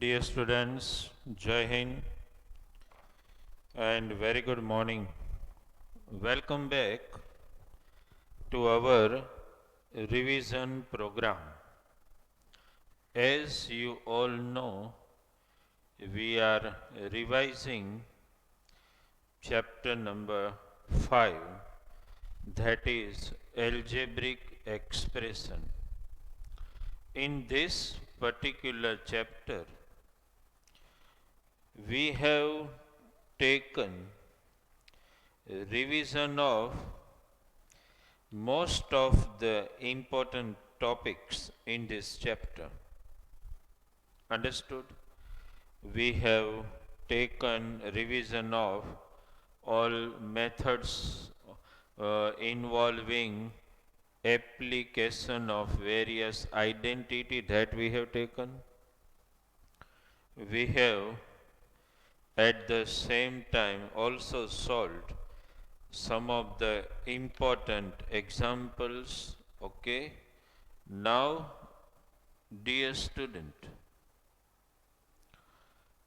Dear students, Jai Hind and very good morning. Welcome back to our revision program. As you all know, we are revising chapter number 5, that is algebraic expression. In this particular chapter, we have taken revision of most of the important topics in this chapter. Understood? We have taken revision of all methods involving application of various identity that we have taken. We have at the same time also solved some of the important examples. Okay, now dear student,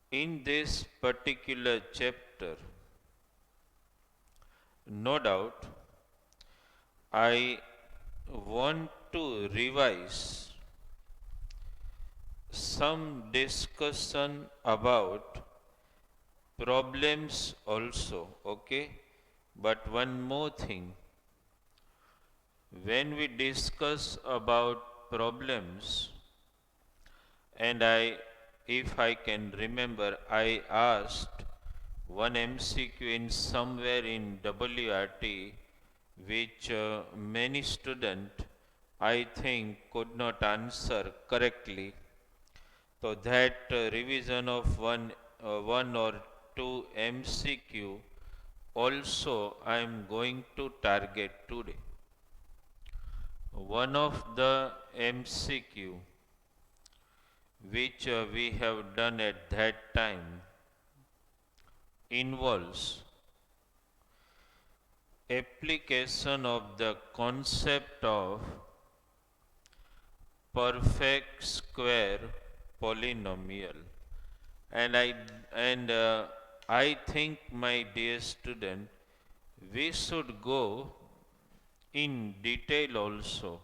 in this particular chapter, no doubt I want to revise some discussion about problems also. Okay, but one more thing, when we discuss about problems, and if I can remember, I asked one MCQ in somewhere in WRT, which many students I think could not answer correctly. So that revision of one or two MCQ also I am going to target today. One of the MCQ which we have done at that time involves application of the concept of perfect square polynomial, and I think, my dear student, we should go in detail also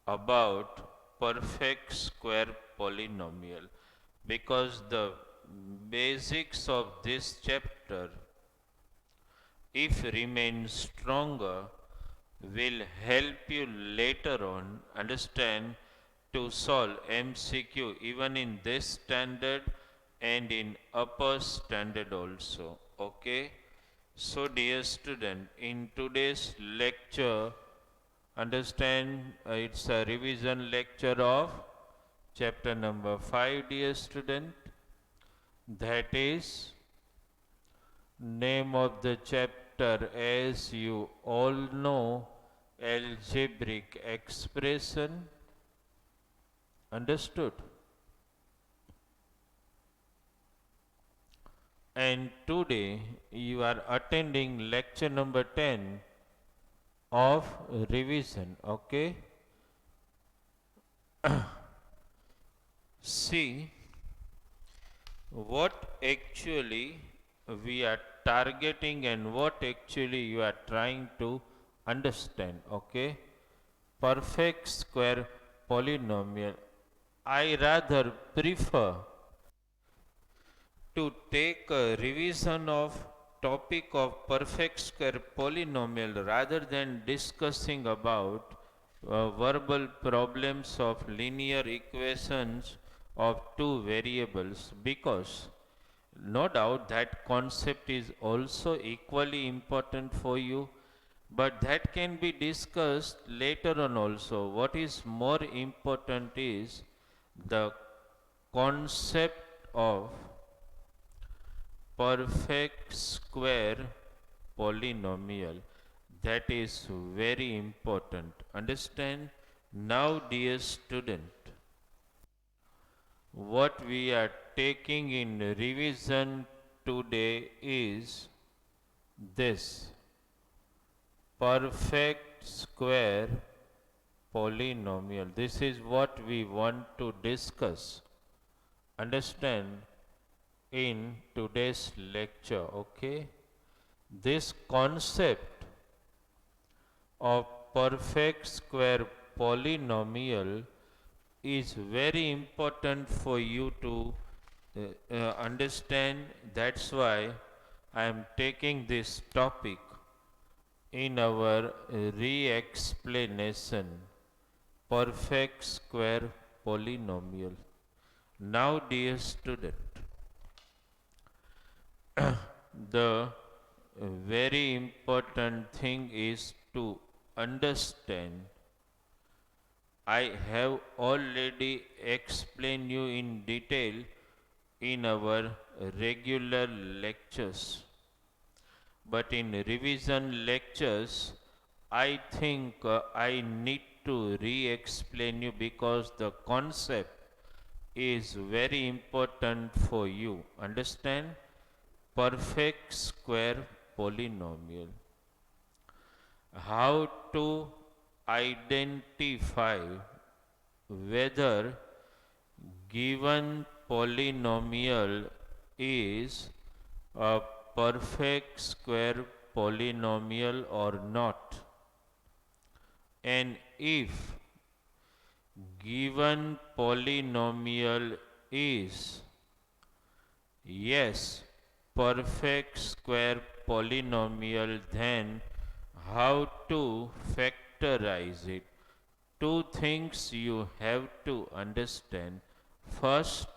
about perfect square polynomial, because the basics of this chapter, if remain stronger, will help you later on understand to solve MCQ even in this standard and in upper standard also. Okay. So dear student, in today's lecture, understand it's a revision lecture of chapter number 5, dear student. That is name of the chapter, as you all know, algebraic expression. Understood? And today you are attending lecture number 10 of revision. Okay. See what actually we are targeting and what actually you are trying to understand. Okay. Perfect square polynomial. I rather prefer to take a revision of topic of perfect square polynomial rather than discussing about verbal problems of linear equations of two variables, because no doubt that concept is also equally important for you, but that can be discussed later on also. What is more important is the concept of perfect square polynomial. That is very important. Understand? Now, dear student, what we are taking in revision today is this perfect square polynomial. This is what we want to discuss. understand in today's lecture. Okay, this concept of perfect square polynomial is very important for you to understand. That's why I am taking this topic in our re-explanation, perfect square polynomial. Now, dear student, the very important thing is to understand. I have already explained you in detail in our regular lectures. But in revision lectures, I think I need to re-explain you because the concept is very important for you. Understand? Perfect square polynomial. How to identify whether given polynomial is a perfect square polynomial or not, and if given polynomial is yes perfect square polynomial, then how to factorize it? Two things you have to understand. First,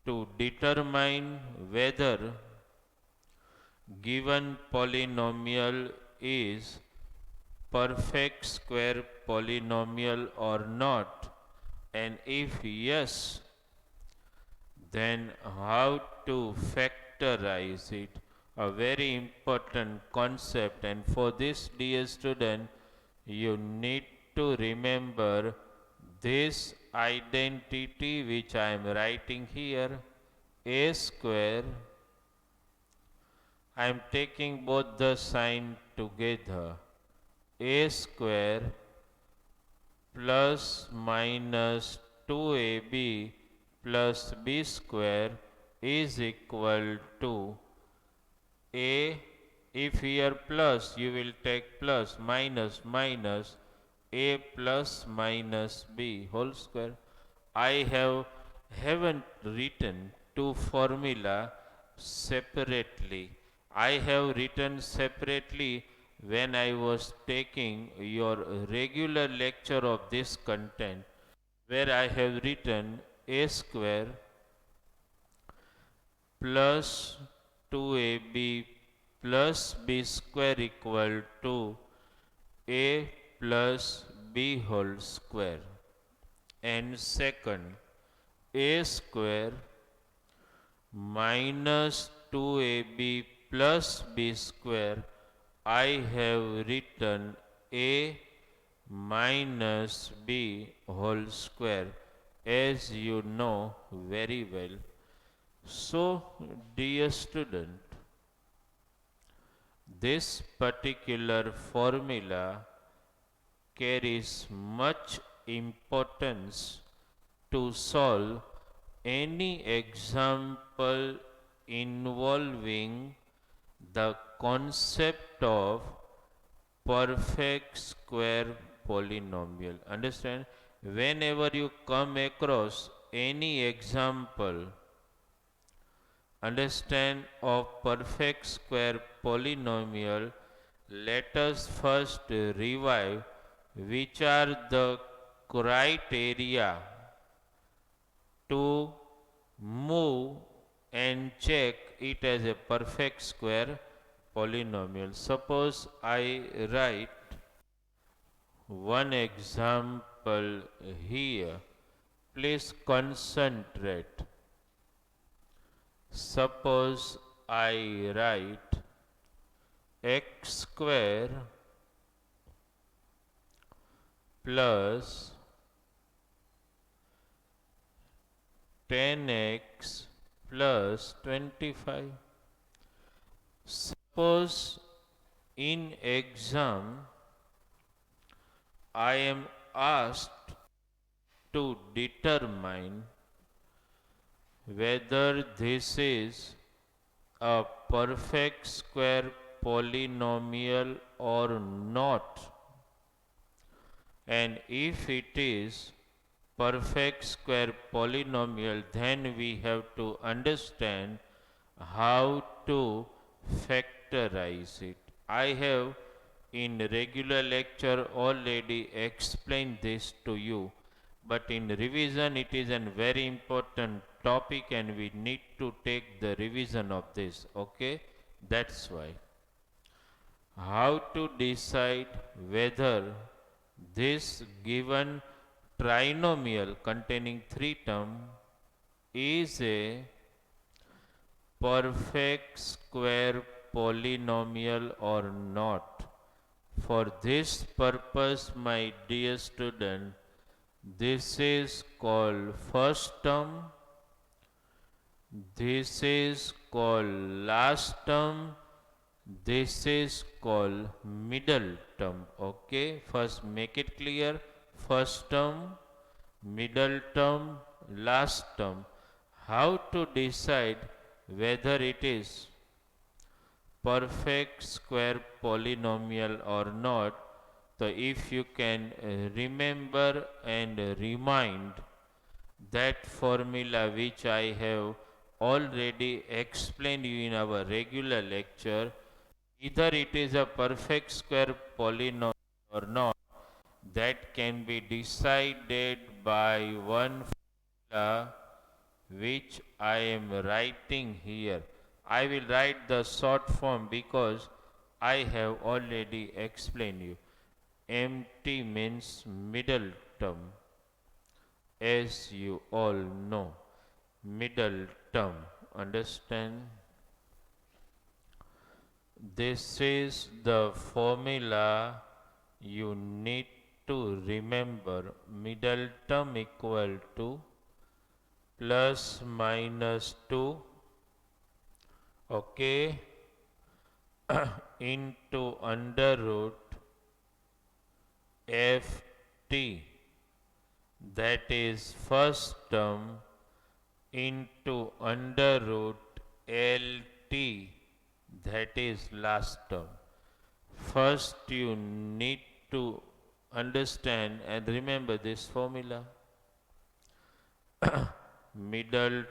to determine whether given polynomial is perfect square polynomial or not, and if yes, then how to factorize it? A very important concept, and for this, dear student, you need to remember this identity which I am writing here. A square, I am taking both the sign together. A square plus minus 2ab plus b square is equal to a. If here plus, you will take plus, minus minus, a plus minus b whole square. I haven't written two formula separately. I have written separately when I was taking your regular lecture of this content, where I have written a square plus 2ab plus b square equal to a plus b whole square. And second, a square minus 2ab plus b square, I have written a minus b whole square, as you know very well. So, dear student, this particular formula carries much importance to solve any example involving the concept of perfect square polynomial. Understand? Whenever you come across any example, understand, of perfect square polynomial, let us first revive which are the criteria to move and check it as a perfect square polynomial. Suppose I write one example here. Please concentrate. Suppose I write x square plus 10x plus 25. Suppose in exam I am asked to determine whether this is a perfect square polynomial or not. And if it is perfect square polynomial, then we have to understand how to factorize it. I have in regular lecture already explained this to you, but in revision it is a very important topic and we need to take the revision of this. Okay, that's why. How to decide whether this given trinomial containing three terms is a perfect square polynomial or not. For this purpose, my dear student, this is called first term, this is called last term, this is called middle term. Okay, first make it clear. First term, middle term, last term. How to decide whether it is perfect square polynomial or not? So if you can remember and remind that formula which I have already explained you in our regular lecture, either it is a perfect square polynomial or not, that can be decided by one formula which I am writing here. I will write the short form because I have already explained you. MT means middle term, as you all know. Middle term, understand? This is the formula you need to remember. Middle term equal to plus minus 2, okay, into under root ft, that is first term, into under root lt, that is last term. First you need to understand and remember this formula. Middle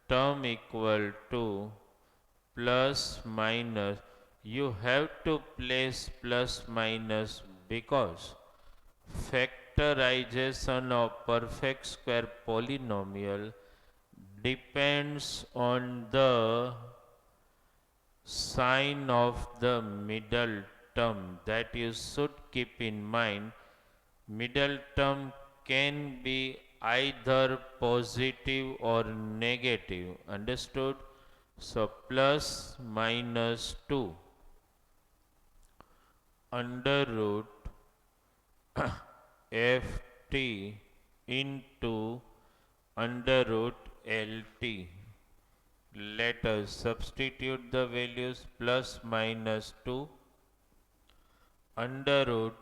term equal to plus minus, you have to place plus minus because factorization of perfect square polynomial depends on the sign of the middle term, that you should keep in mind. Middle term can be either positive or negative, understood? So plus minus 2 under root ft into under root lt. Let us substitute the values. Plus minus 2 under root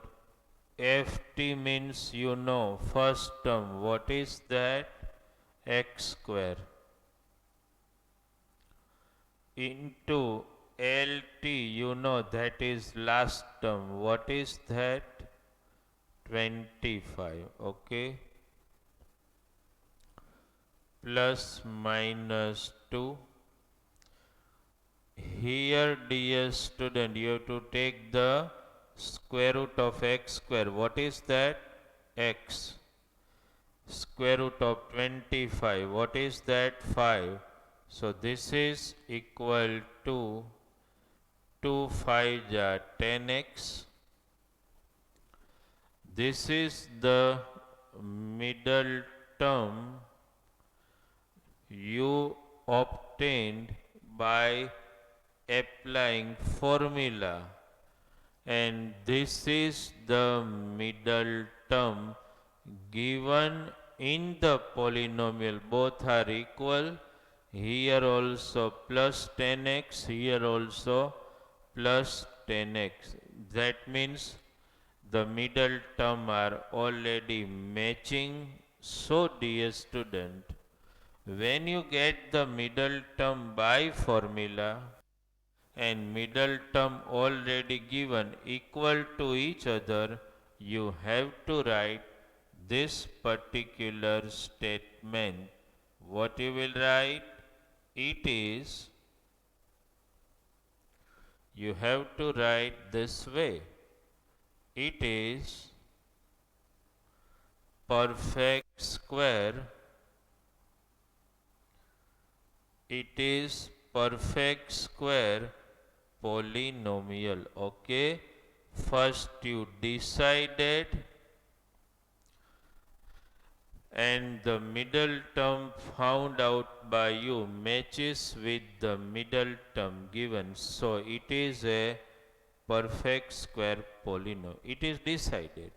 ft means you know first term, what is that? X square, into lt, you know that is last term, what is that? 25, okay, plus minus 2. Here dear student, you have to take the square root of x square. What is that? X. Square root of 25. What is that? 5. So this is equal to 2 5 ja 10x. This is the middle term you obtained by applying formula, and this is the middle term given in the polynomial. Both are equal. Here also plus 10x, here also plus 10x. That means the middle term are already matching. So dear student, When you get the middle term by formula and middle term already given equal to each other, you have to write this particular statement. What you will write? It is, you have to write this way. It is perfect square. It is perfect square polynomial. Okay. First you decided and the middle term found out by you matches with the middle term given. So it is a perfect square polynomial. It is decided.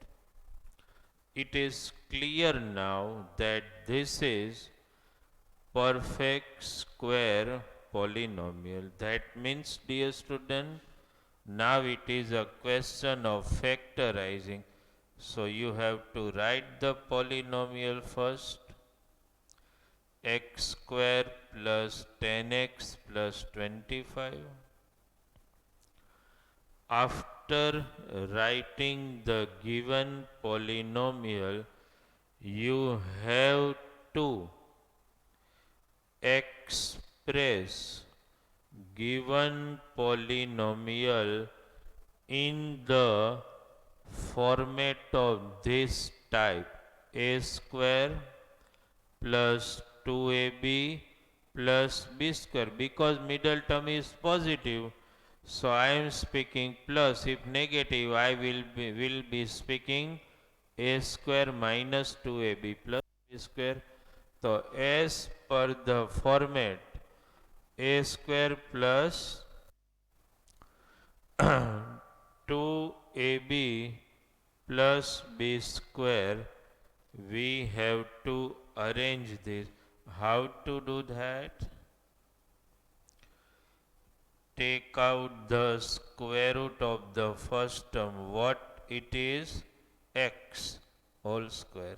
It is clear now that this is perfect square polynomial. That means, dear student, now it is a question of factorizing. So you have to write the polynomial first. X square plus 10x plus 25. After writing the given polynomial, you have to express given polynomial in the format of this type: a square plus 2ab plus b square, because middle term is positive. So I am speaking plus. If negative, I will be speaking a square minus 2ab plus b square. So as per the format, a square plus 2ab plus b square, we have to arrange this. How to do that? Take out the square root of the first term. What it is? X whole square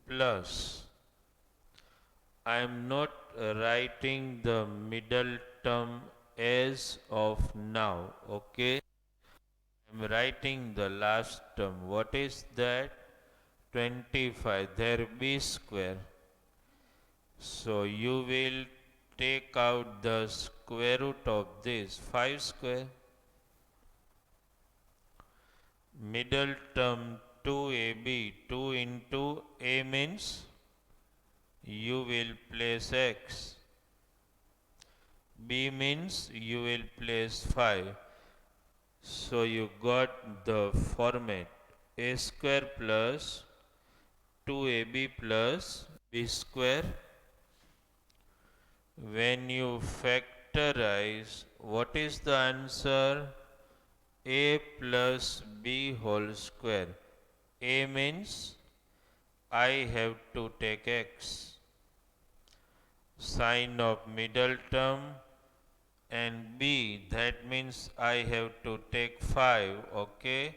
plus, I am not writing the middle term as of now. Okay, I am writing the last term. What is that? 25. There b square. So you will take out the square root of this 5 square. Middle term 2ab, 2 into a means you will place x. B means you will place 5. So you got the format: a square plus 2ab plus b square. When you factorize, what is the answer? A plus b whole square. A means I have to take x. Sign of middle term, and b, that means I have to take 5. Okay,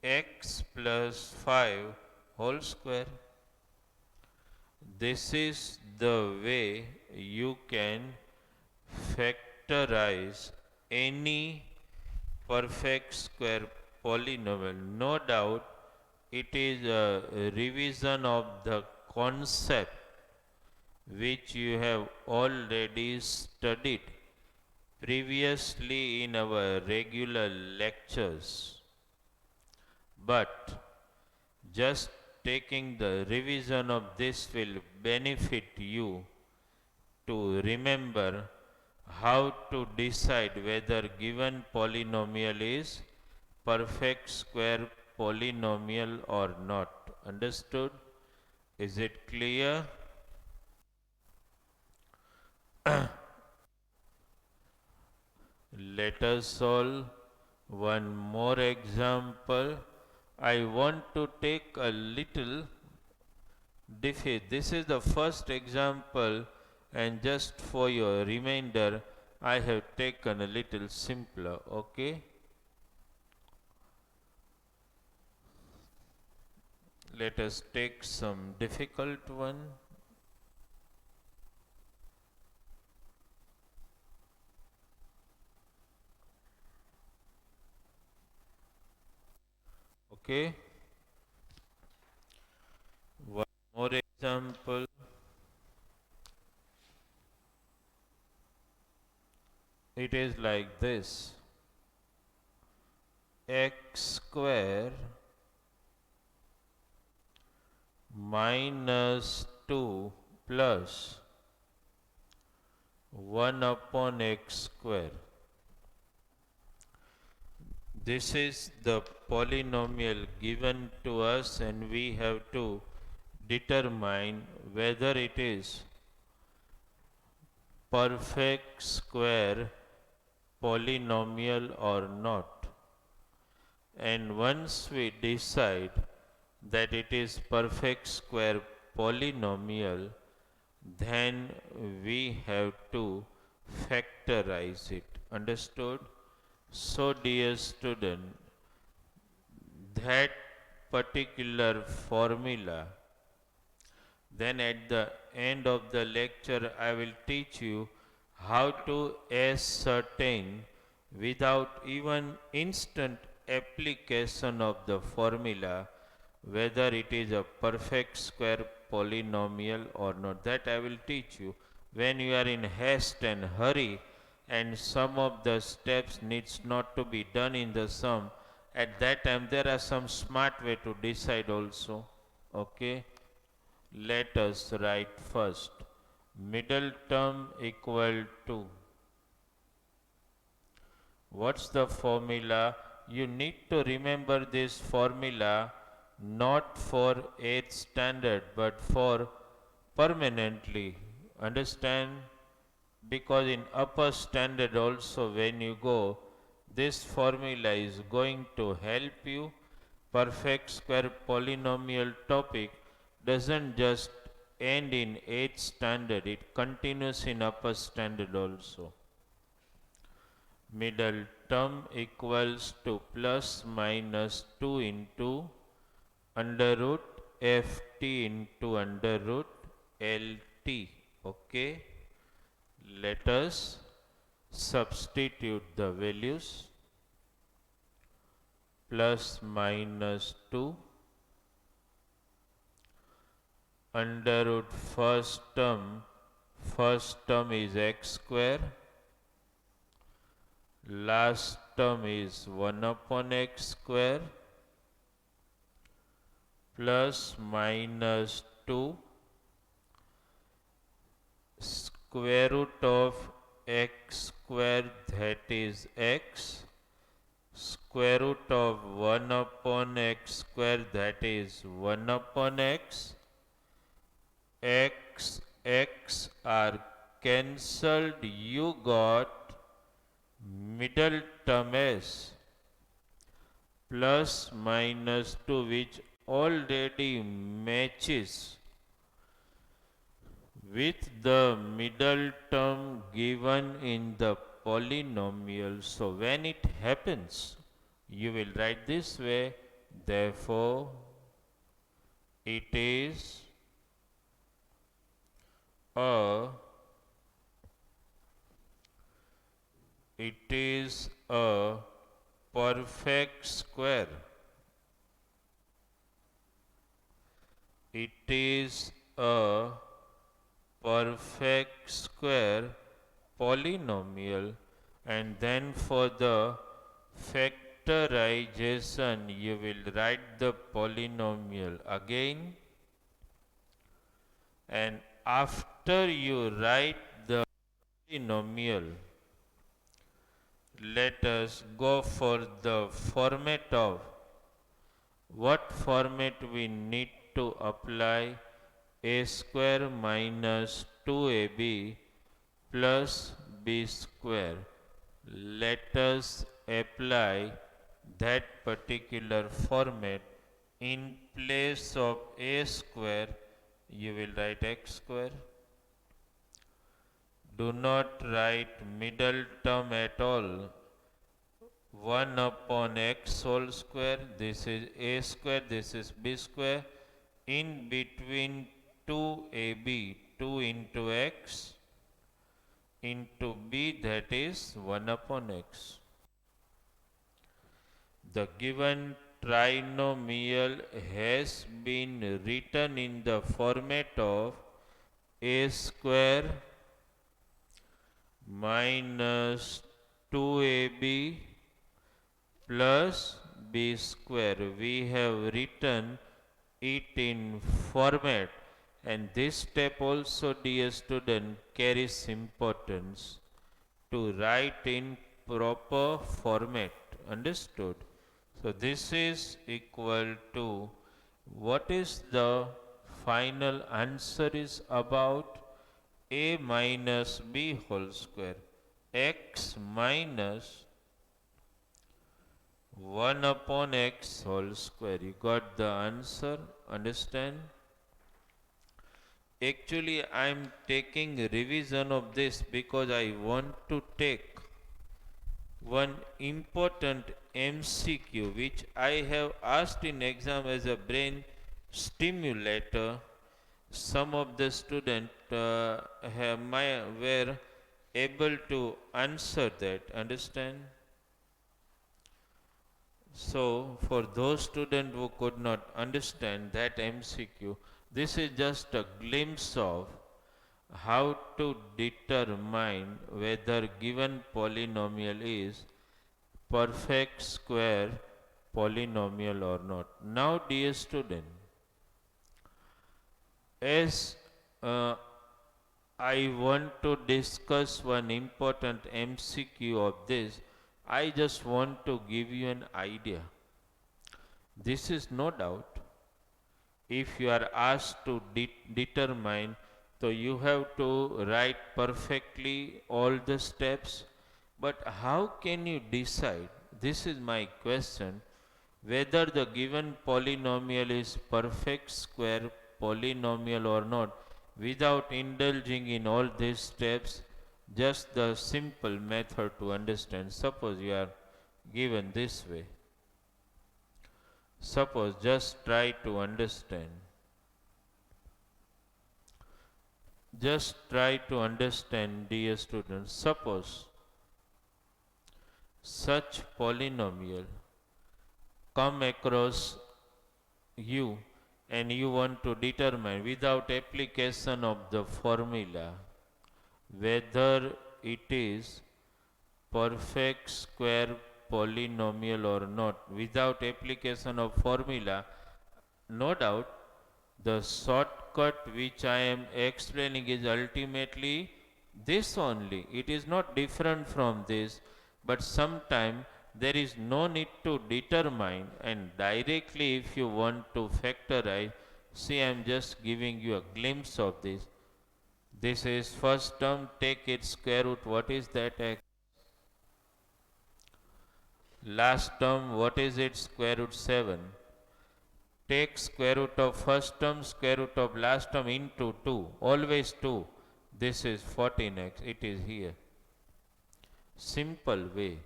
x plus 5 whole square. This is the way you can factorize any perfect square polynomial. No doubt it is a revision of the concept which you have already studied previously in our regular lectures. But just taking the revision of this will benefit you to remember how to decide whether given polynomial is perfect square polynomial or not. Understood? Is it clear? Let us solve one more example. I want to take a little defeat. This is the first example, and just for your reminder, I have taken a little simpler. Okay? Let us take some difficult one. Okay. One more example. It is like this. X square minus 2 plus 1 upon x square. This is the polynomial given to us, and we have to determine whether it is perfect square polynomial or not. And once we decide that it is perfect square polynomial, then we have to factorize it. Understood? So, dear student, that particular formula, then at the end of the lecture I will teach you how to ascertain without even instant application of the formula whether it is a perfect square polynomial or not. That I will teach you when you are in haste and hurry and some of the steps needs not to be done in the sum. At that time there are some smart way to decide also. Okay. Let us write first middle term equal to, what's the formula? You need to remember this formula not for 8th standard but for permanently. Understand? Because in upper standard also when you go, this formula is going to help you. Perfect square polynomial topic doesn't just end in 8th standard, it continues in upper standard also. Middle term equals to plus minus 2 into under root ft into under root lt. Okay. Let us substitute the values. Plus minus 2 under root first term is x square, last term is 1 upon x square, plus minus 2 square root of x square, that is x, square root of 1 upon x square, that is 1 upon x, x are cancelled, you got middle term as plus minus 2, which already matches with the middle term given in the polynomial. So when it happens, you will write this way, therefore it is a perfect square. It is a perfect square polynomial, and then for the factorization you will write the polynomial again, and after you write the polynomial, let us go for the format of, what format we need to apply? A square minus 2ab plus b square. Let us apply that particular format. In place of a square, you will write x square. Do not write middle term at all. 1 upon x whole square, this is a square, this is b square. in between 2ab, 2 into x, into b, that is 1 upon x. The given trinomial has been written in the format of a square minus 2ab plus b square. We have written it in format, and this step also, dear student, carries importance to write in proper format. Understood? So this is equal to, what is the final answer is about a minus b whole square, x minus 1 upon x whole square. You got the answer? Understand? Actually, I am taking revision of this because I want to take one important MCQ which I have asked in exam as a brain stimulator. Some of the students were able to answer that. Understand? So, for those students who could not understand that MCQ, this is just a glimpse of how to determine whether given polynomial is perfect square polynomial or not. Now, dear student, as I want to discuss one important MCQ of this, I just want to give you an idea. This is no doubt, if you are asked to determine, so you have to write perfectly all the steps. But how can you decide? This is my question, whether the given polynomial is perfect square polynomial or not, without indulging in all these steps. Just the simple method to understand. Suppose you are given this way. Suppose, just try to understand. Just try to understand, dear students. Suppose such polynomial come across you, and you want to determine without application of the formula whether it is perfect square polynomial or not. Without application of formula, no doubt the shortcut which I am explaining is ultimately this only. It is not different from this, but sometime there is no need to determine, and directly if you want to factorize, see, I am just giving you a glimpse of this. This is first term, take its square root. What is that? X. Last term, what is it? Square root 7. Take square root of first term, square root of last term into 2. Always 2. This is 14x. It is here. Simple way.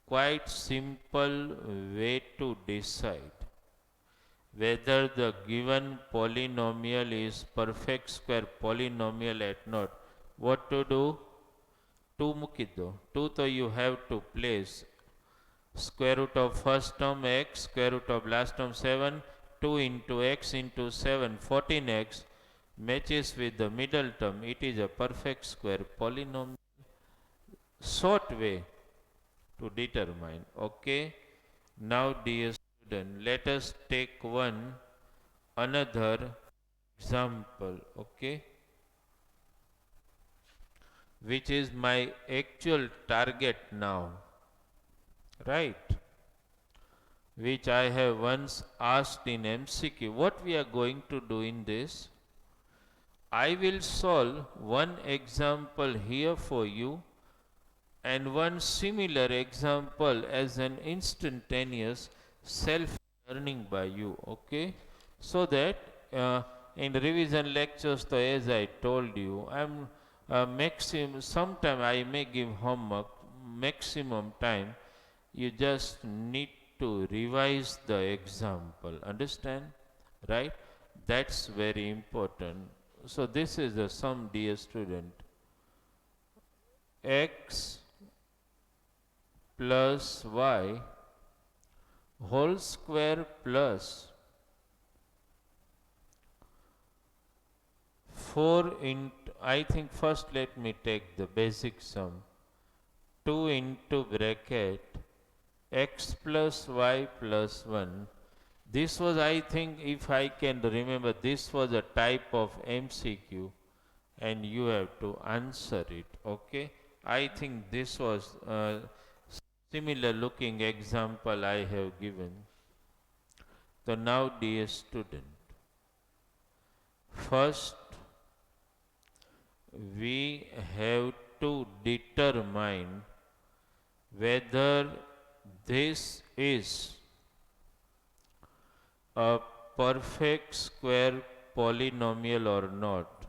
Quite simple way to decide whether the given polynomial is perfect square polynomial or not. What to do? 2 mukiddo. 2 to you have to place square root of first term x, square root of last term 7, 2 into x into 7, 14x matches with the middle term. It is a perfect square polynomial. Short way to determine. Okay. Now, dear student, let us take another example. Okay, which is my actual target now, right? Which I have once asked in MCQ. What we are going to do in this? I will solve one example here for you and one similar example as an instantaneous self-learning by you. Okay, so that in revision lectures, so as I told you, I'm sometime I may give homework, maximum time you just need to revise the example. Understand? right? That's very important. So this is the sum, dear student. X plus y whole square plus 4 into, I think first let me take the basic sum. 2 into bracket x plus y plus 1. This was, I think, if I can remember, this was a type of MCQ and you have to answer it. Okay, I think this was a similar looking example I have given. So now, dear student, first we have to determine whether this is a perfect square polynomial or not.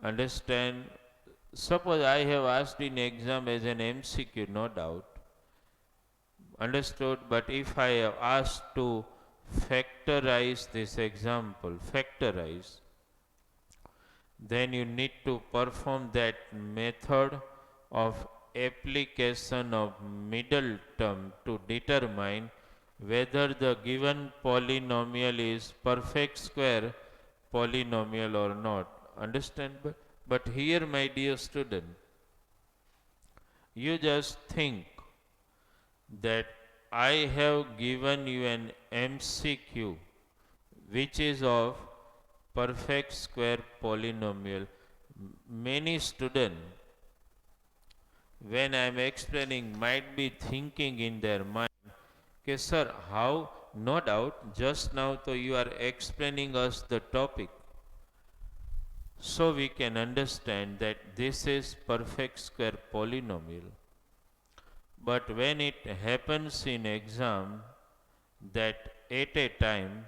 Understand? Suppose I have asked in exam as an MCQ, no doubt. Understood? But if I have asked to factorize this example, factorize, then you need to perform that method of application of middle term to determine whether the given polynomial is perfect square polynomial or not. Understand? But here, my dear student, you just think that I have given you an MCQ which is of perfect square polynomial. Many students, when I am explaining, might be thinking in their mind, okay, sir, how? No doubt, just now so you are explaining us the topic. So we can understand that this is perfect square polynomial. But when it happens in exam that at a time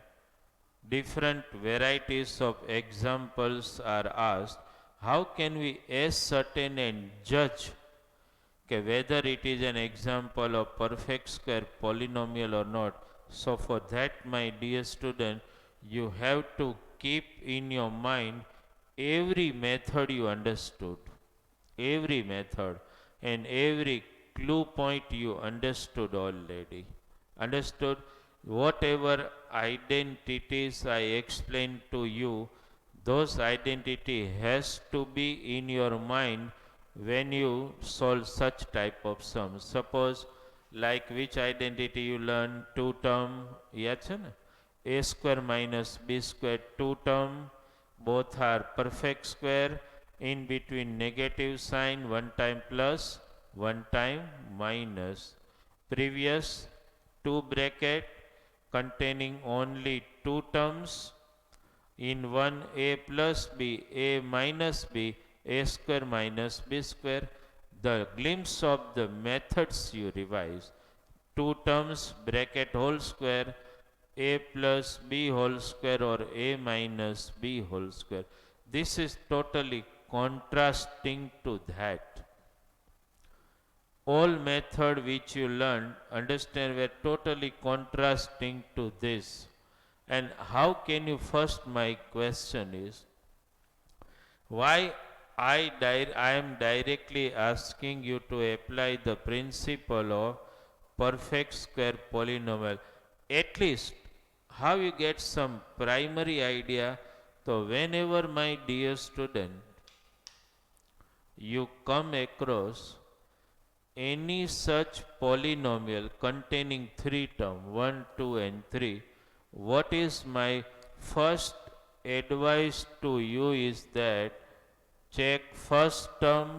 different varieties of examples are asked, how can we ascertain and judge whether it is an example of perfect square polynomial or not? So for that, my dear student, you have to keep in your mind every method you understood, every method and every clue point you understood already. Understood? Whatever identities I explained to you, those identity has to be in your mind when you solve such type of sums. Suppose like which identity you learn, two term, yes, a square minus b square, two term, both are perfect square, in between negative sign, one time plus, one time minus. Previous two bracket containing only two terms, in one a plus b, a minus b, a square minus b square. The glimpse of the methods you revise. Two terms bracket whole square, a plus b whole square or a minus b whole square. This is totally contrasting to that. All method which you learned, understand, were totally contrasting to this. And how can you first, my question is, why I am directly asking you to apply the principle of perfect square polynomial. At least how you get some primary idea. So whenever, my dear student, you come across any such polynomial containing three terms, 1, 2 and 3, what is my first advice to you is that check first term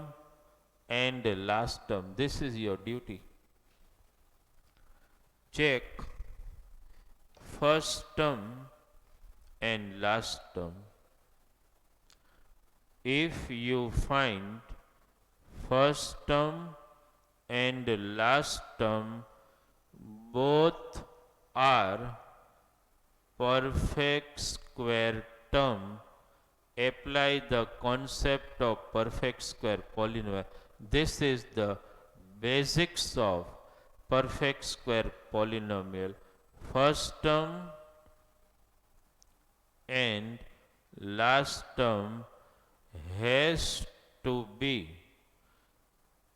and last term. This is your duty. Check first term and last term. If you find first term and last term both are perfect square term, apply the concept of perfect square polynomial. This is the basics of perfect square polynomial. First term and last term has to be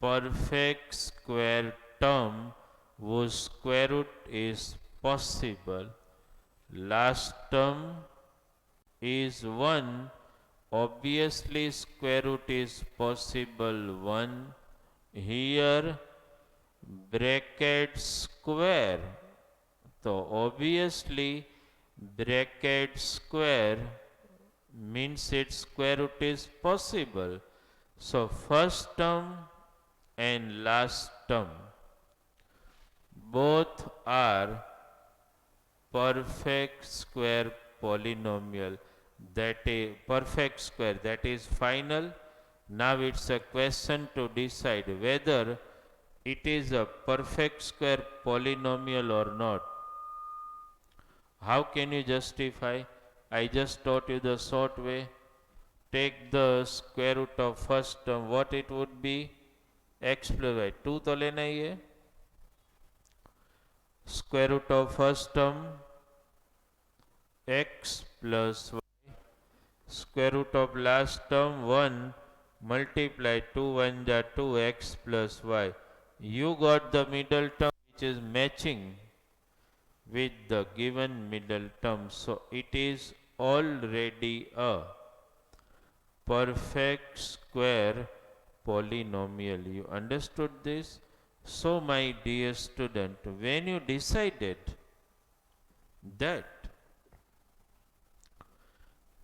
perfect square term whose square root is possible. Last term is 1. Obviously, square root is possible 1. Here, bracket square. So, obviously, bracket square means its square root is possible. So, first term and last term both are perfect square polynomial, that is perfect square, that is final. Now it's a question to decide whether it is a perfect square polynomial or not. How can you justify? I just taught you the short way. Take the square root of first term, what it would be? X plus y. 2 तो लेना ही है. Square root of first term x plus y. Square root of last term 1 multiply 2 1 ja 2x plus y. You got the middle term which is matching with the given middle term. So it is already a perfect square polynomial. You understood this? So my dear student, when you decided that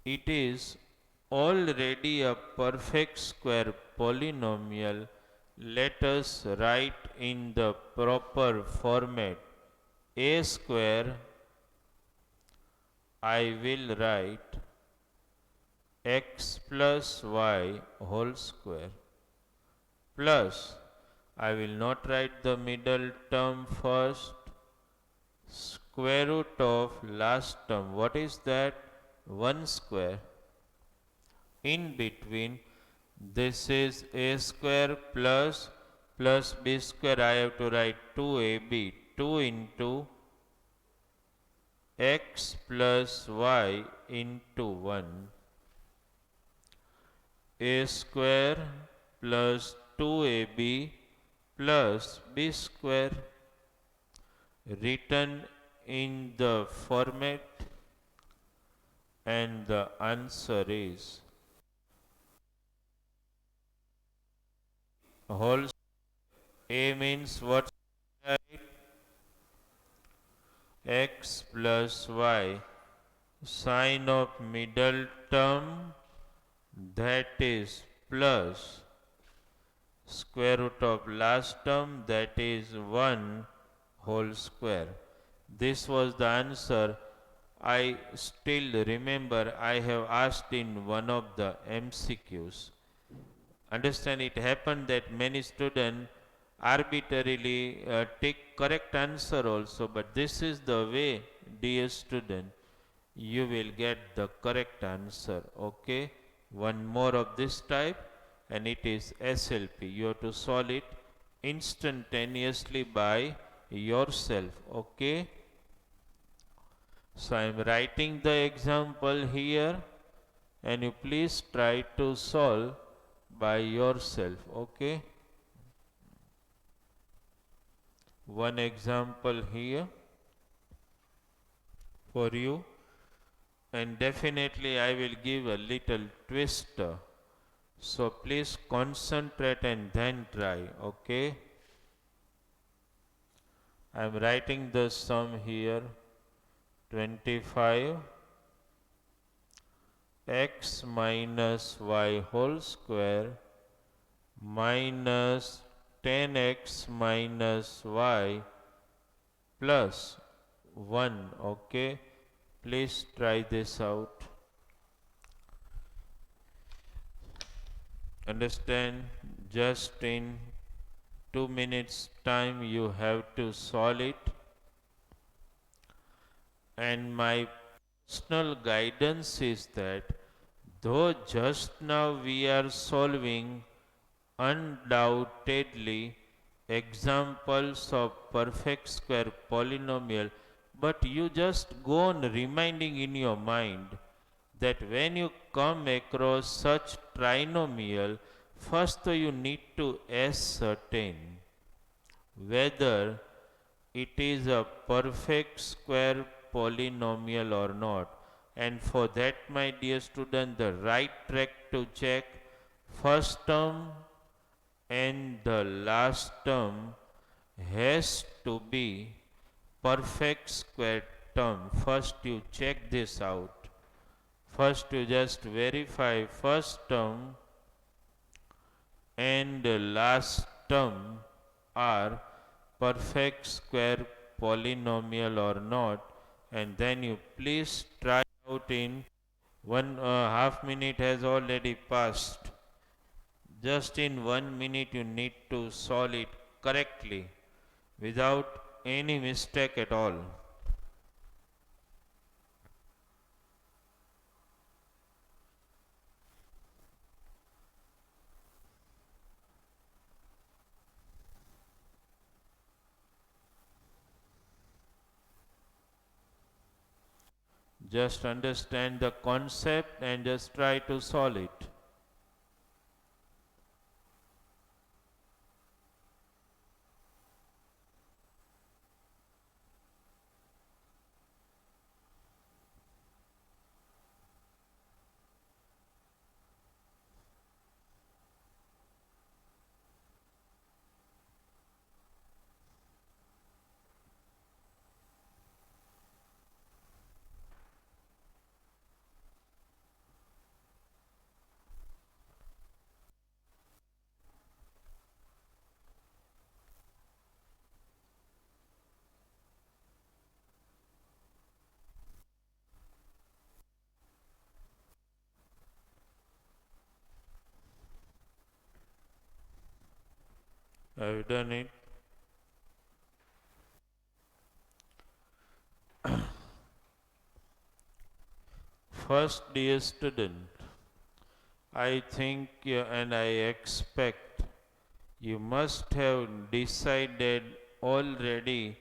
it is already a perfect square polynomial, let us write in the proper format. A square, I will write x plus y whole square plus, I will not write the middle term first, square root of last term. What is that? 1 square. In between, this is a square plus b square. I have to write 2ab, 2 into x plus y into 1. A square plus 2ab plus b square, written in the format, and the answer is whole. A means what? X plus y, sign of middle term, that is plus square root of last term, that is 1 whole square. This was the answer. I still remember I have asked in one of the MCQs. Understand, it happened that many students arbitrarily take correct answer also, but this is the way, dear student, you will get the correct answer. Okay, one more of this type, and it is SLP. You have to solve it instantaneously by yourself. Okay, so I am writing the example here, and you please try to solve by yourself. Okay, one example here for you, and definitely I will give a little twist, so please concentrate and then try. Okay, I am writing the sum here. 25 x minus y whole square minus 10x minus y plus 1. Okay, please try this out. Understand, just in 2 minutes time you have to solve it. And my personal guidance is that though just now we are solving undoubtedly examples of perfect square polynomial, but you just go on reminding in your mind that when you come across such trinomial, first you need to ascertain whether it is a perfect square polynomial or not. And for that, my dear student, the right track to check first term and the last term has to be perfect square term. First you check this out. First you just verify first term and the last term are perfect square polynomial or not, and then you please try out in one half minute has already passed. Just in 1 minute you need to solve it correctly without any mistake at all. Just understand the concept and just try to solve it. Have you done it? First, dear student, I think and I expect you must have decided already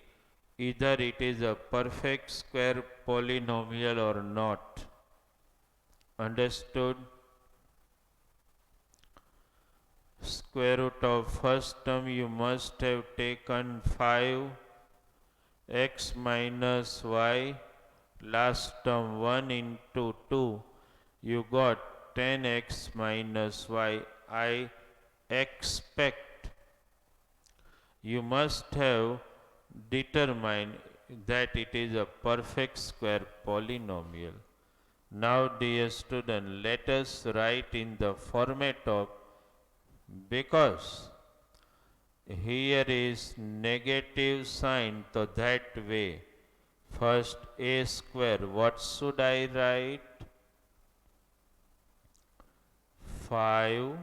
either it is a perfect square polynomial or not. Understood? Square root of first term you must have taken 5x minus y, last term 1 into 2, you got 10x minus y. I expect you must have determined that it is a perfect square polynomial. Now, dear student, let us write in the format of, because here is negative sign, so that way first a square, what should I write? 5x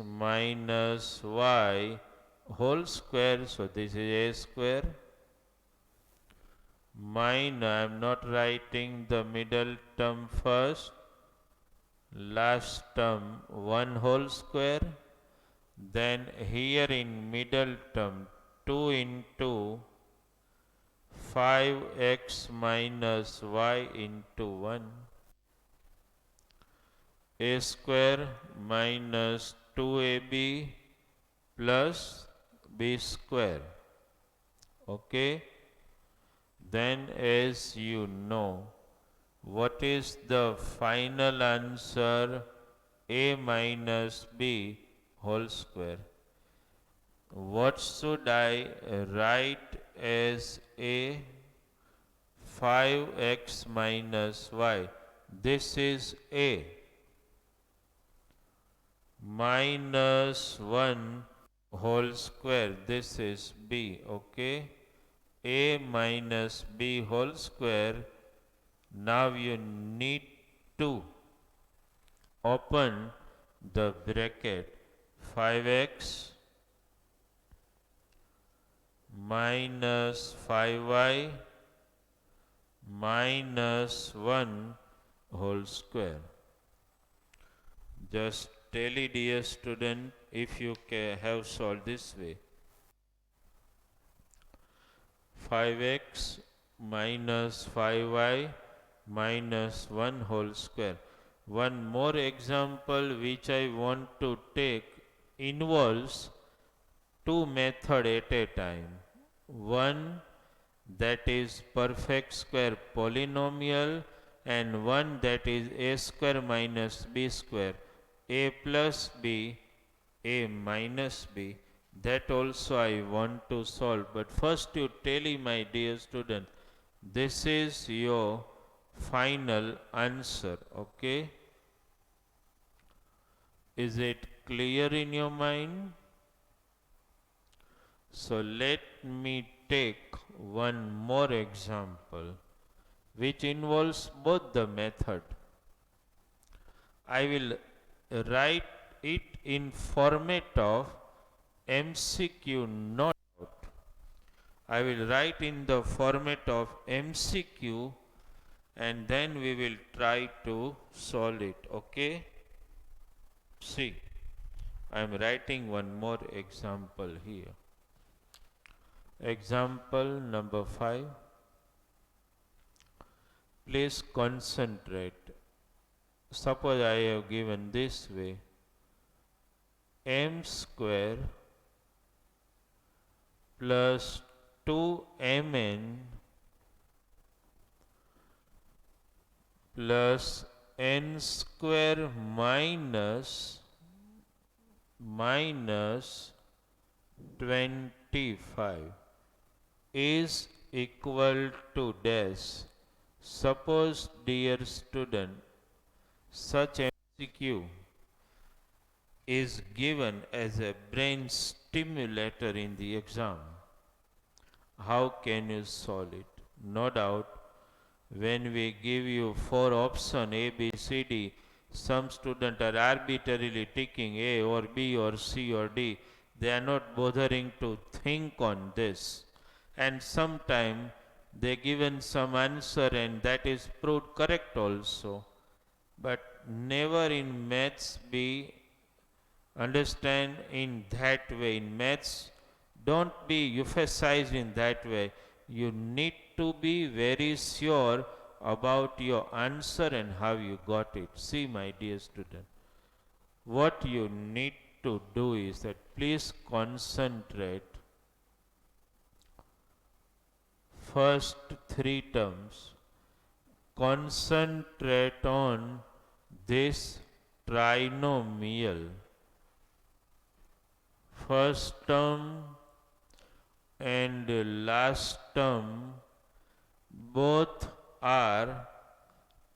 minus y whole square, so this is a square, minus, I am not writing the middle term first, last term 1 whole square, then here in middle term 2 into 5x minus y into 1, a square minus 2ab plus b square. Okay, then as you know, what is the final answer? A minus b whole square. What should I write as a? 5x minus y. This is a. Minus 1 whole square. This is b. Okay. A minus b whole square. Now you need to open the bracket. 5x minus 5y minus 1 whole square. Just tell it, dear student, if you have solved this way. 5x minus 5y minus 1 whole square. One more example which I want to take involves two methods at a time. One that is perfect square polynomial and one that is a square minus b square, a plus b, a minus b. That also I want to solve. But first you tell me, my dear student, this is your final answer. Okay? Is it clear in your mind? So let me take one more example which involves both the method. I will write it in format of MCQ, not out. I will write in the format of MCQ and then we will try to solve it. Okay? See, I am writing one more example here. Example number 5. Please concentrate. Suppose I have given this way: m square plus 2mn plus n square minus 25 is equal to dash. Suppose, dear student, such MCQ is given as a brain stimulator in the exam. How can you solve it? No doubt, when we give you 4 options A, B, C, D, some students are arbitrarily ticking A or B or C or D. They are not bothering to think on this. And sometimes they given some answer and that is proved correct also. But never in maths be understand in that way. In maths, don't be emphasized in that way. You need to be very sure about your answer and how you got it. See, my dear student, what you need to do is that please concentrate first 3 terms. Concentrate on this trinomial. First term and last term both are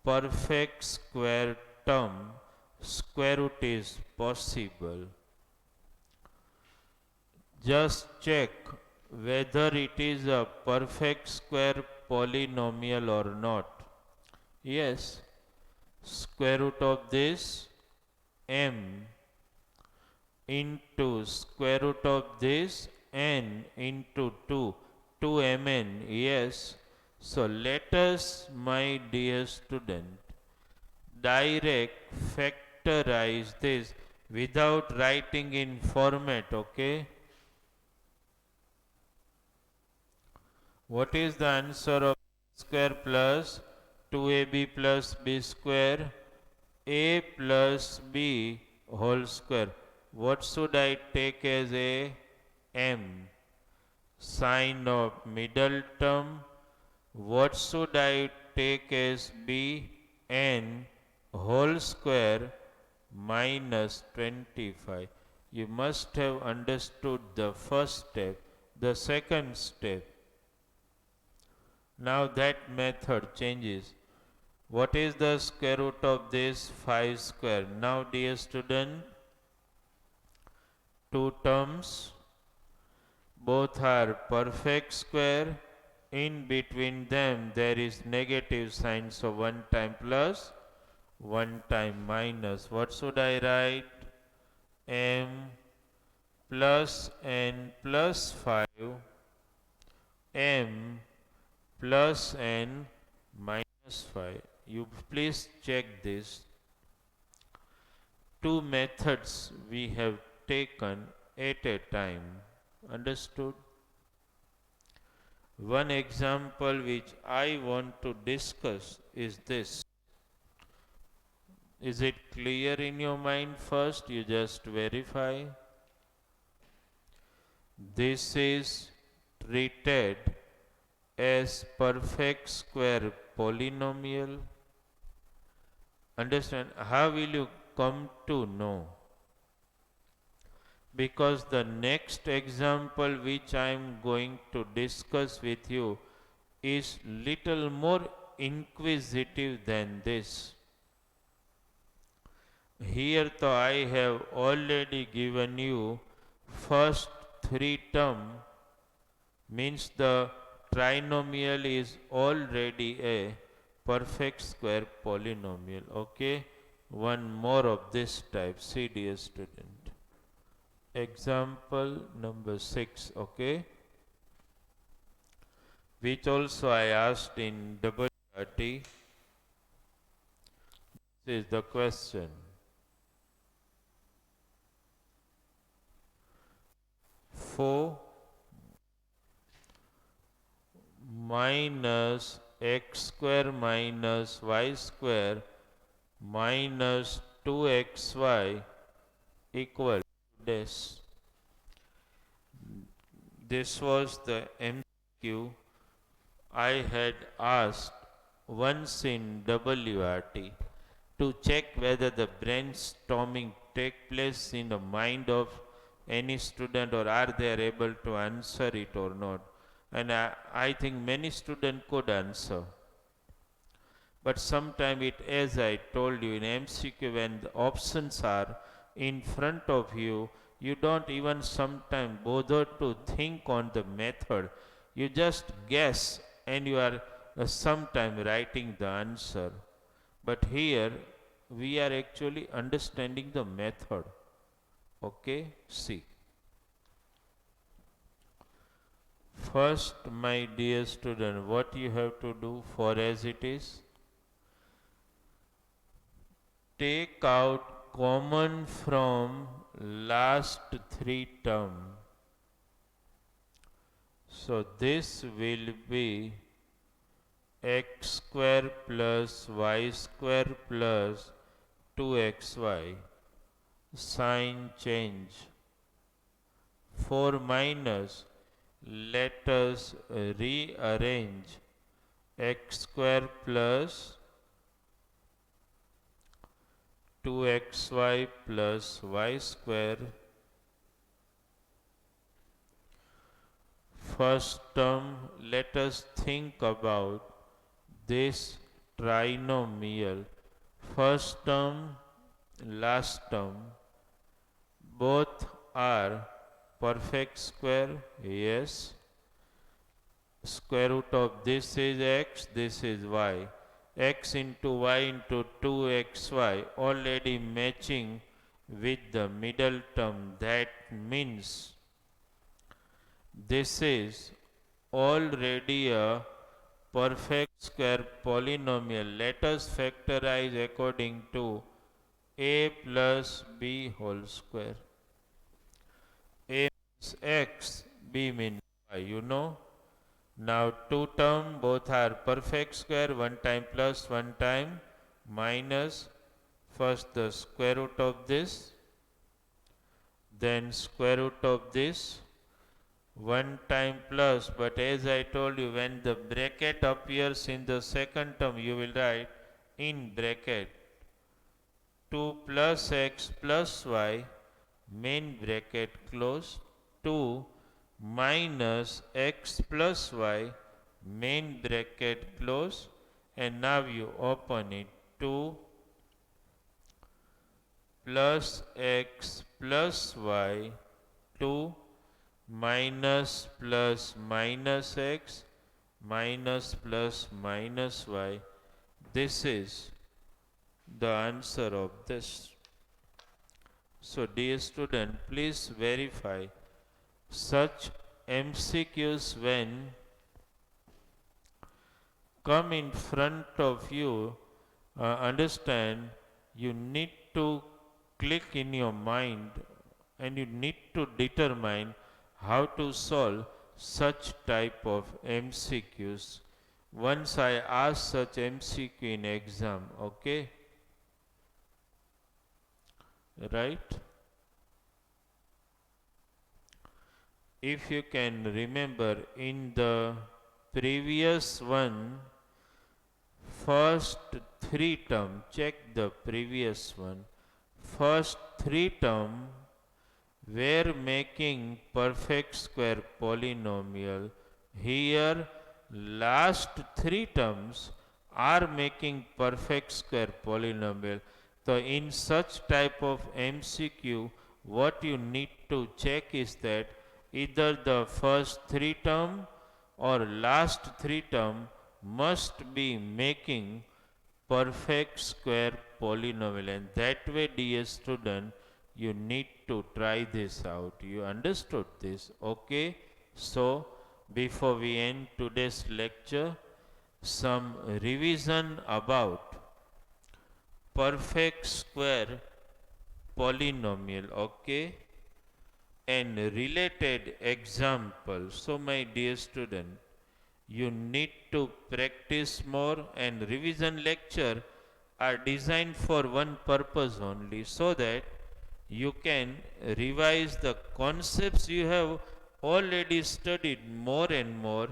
perfect square term. Square root is possible. Just check whether it is a perfect square polynomial or not. Yes, square root of this m into square root of this n into 2, 2mn, yes. So let us, my dear student, direct factorize this without writing in format, okay? What is the answer of square plus 2ab plus b square? A plus b whole square. What should I take as a m? Sign of middle term. What should I take as b? N whole square minus 25. You must have understood the first step. The second step, now that method changes. What is the square root of this 5 square? Now, dear student, two terms, both are perfect square. In between them there is negative sign, so one time plus, one time minus. What should I write? M plus n plus 5, m plus n minus 5. You please check this. Two methods we have taken at a time. Understood? One example which I want to discuss is this. Is it clear in your mind first? You just verify. This is treated as perfect square polynomial. Understand? How will you come to know? Because the next example which I am going to discuss with you is little more inquisitive than this. Here though I have already given you first three term, means the trinomial is already a perfect square polynomial. Okay, one more of this type. See, dear student, example number 6. Okay, which also I asked in WRT. This is the question. 4 minus x square minus y square minus 2xy equal to this. This was the MCQ I had asked once in WRT to check whether the brainstorming take place in the mind of any student or are they able to answer it or not. And I think many students could answer. But sometimes it, as I told you in MCQ, when the options are in front of you, you don't even sometimes bother to think on the method. You just guess and you are sometime writing the answer. But here we are actually understanding the method. Okay, see. First, my dear student, what you have to do for as it is, take out common from last three term. So this will be x square plus y square plus 2xy. Sign change. 4 minus, let us rearrange x square plus 2xy plus y square. First term, let us think about this trinomial. First term, last term, both are perfect square. Yes. Square root of this is x, this is y. X into y into 2xy already matching with the middle term. That means this is already a perfect square polynomial. Let us factorize according to a plus b whole square. A means x, b means y, you know. Now two term both are perfect square, one time plus, one time minus. First the square root of this, then square root of this, one time plus, but as I told you, when the bracket appears in the second term, you will write in bracket 2 plus x plus y, main bracket close, 2 minus x plus y, main bracket close, and now you open it, 2 plus x plus y, 2 minus plus minus x minus plus minus y. This is the answer of this. So dear student, please verify such MCQs when come in front of you. Understand, you need to click in your mind and you need to determine how to solve such type of MCQs. Once I ask such MCQ in exam, okay? Right? If you can remember in the previous one, first three term, check the previous one. First three term were making perfect square polynomial. Here last three terms are making perfect square polynomial. So in such type of MCQ, what you need to check is that either the first three term or last three term must be making perfect square polynomial, and that way, dear student, you need to try this out. You understood this? Okay. So before we end today's lecture, some revision about perfect square polynomial, okay, and related example. So my dear student, you need to practice more, and revision lecture are designed for one purpose only, so that you can revise the concepts you have already studied more and more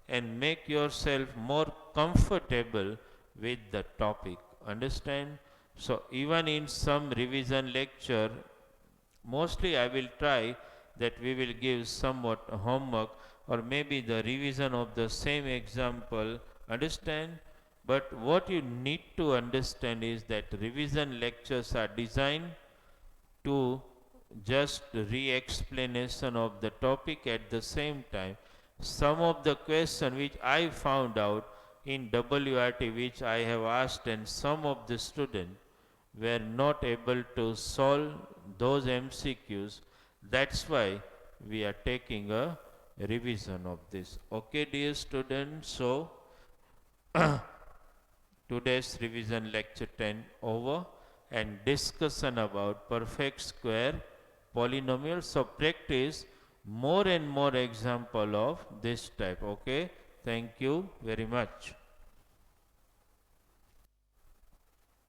and make yourself more comfortable with the topic. Understand? So even in some revision lecture, mostly I will try that we will give somewhat homework or maybe the revision of the same example. Understand? But what you need to understand is that revision lectures are designed to just re-explanation of the topic. At the same time, some of the question which I found out in WRT, which I have asked, and some of the students were not able to solve those MCQs. That's why we are taking a revision of this. Okay, dear students, so today's revision lecture 10 over, and discussion about perfect square polynomial. So practice more and more example of this type. Okay, thank you very much.